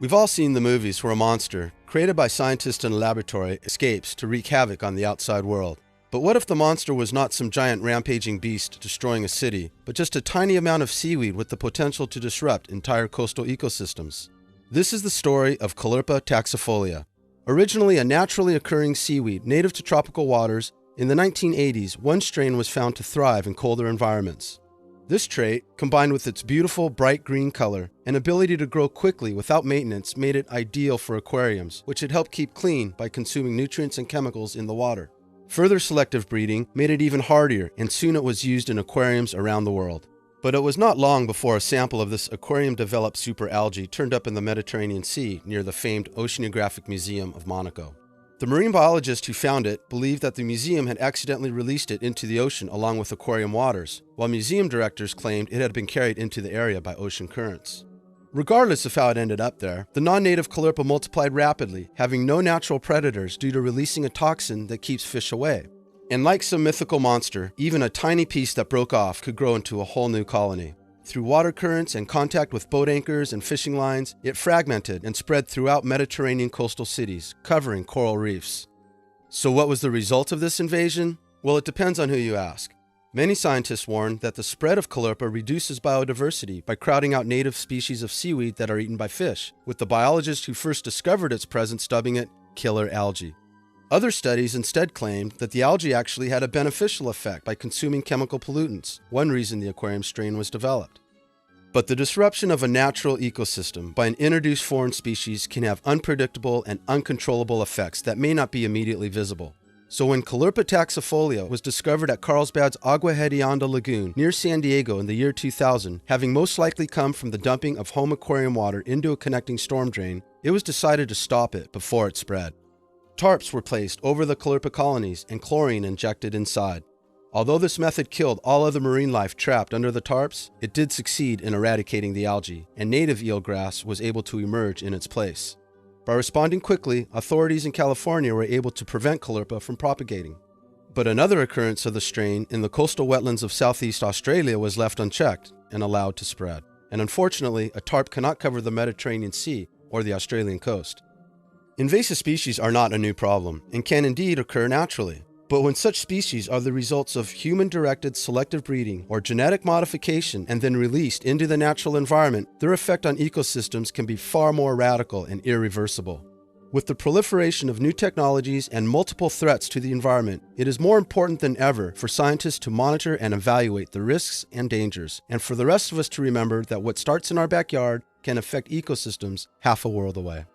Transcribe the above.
We've all seen the movies where a monster, created by scientists in a laboratory, escapes to wreak havoc on the outside world. But what if the monster was not some giant rampaging beast destroying a city, but just a tiny amount of seaweed with the potential to disrupt entire coastal ecosystems? This is the story of Caulerpa taxifolia. Originally a naturally occurring seaweed native to tropical waters, in the 1980s, one strain was found to thrive in colder environments. This trait, combined with its beautiful bright green color and ability to grow quickly without maintenance, made it ideal for aquariums, which it helped keep clean by consuming nutrients and chemicals in the water. Further selective breeding made it even hardier, and soon it was used in aquariums around the world. But it was not long before a sample of this aquarium-developed superalgae turned up in the Mediterranean Sea near the famed Oceanographic Museum of Monaco. The marine biologist who found it believed that the museum had accidentally released it into the ocean along with aquarium waters, while museum directors claimed it had been carried into the area by ocean currents. Regardless of how it ended up there, the non-native Caulerpa multiplied rapidly, having no natural predators due to releasing a toxin that keeps fish away. And like some mythical monster, even a tiny piece that broke off could grow into a whole new colony. Through water currents and contact with boat anchors and fishing lines, it fragmented and spread throughout Mediterranean coastal cities, covering coral reefs. So what was the result of this invasion? Well, it depends on who you ask. Many scientists warn that the spread of Caulerpa reduces biodiversity by crowding out native species of seaweed that are eaten by fish, with the biologist who first discovered its presence dubbing it killer algae. Other studies instead claimed that the algae actually had a beneficial effect by consuming chemical pollutants, one reason the aquarium strain was developed. But the disruption of a natural ecosystem by an introduced foreign species can have unpredictable and uncontrollable effects that may not be immediately visible. So when Caulerpa taxifolia was discovered at Carlsbad's Agua Hedionda Lagoon near San Diego in the year 2000, having most likely come from the dumping of home aquarium water into a connecting storm drain, it was decided to stop it before it spread. Tarps were placed over the Caulerpa colonies and chlorine injected inside. Although this method killed all other marine life trapped under the tarps, it did succeed in eradicating the algae, and native eelgrass was able to emerge in its place. By responding quickly, authorities in California were able to prevent Caulerpa from propagating. But another occurrence of the strain in the coastal wetlands of Southeast Australia was left unchecked and allowed to spread. And unfortunately, a tarp cannot cover the Mediterranean Sea or the Australian coast. Invasive species are not a new problem and can indeed occur naturally. But when such species are the results of human-directed selective breeding or genetic modification and then released into the natural environment, their effect on ecosystems can be far more radical and irreversible. With the proliferation of new technologies and multiple threats to the environment, it is more important than ever for scientists to monitor and evaluate the risks and dangers, and for the rest of us to remember that what starts in our backyard can affect ecosystems half a world away.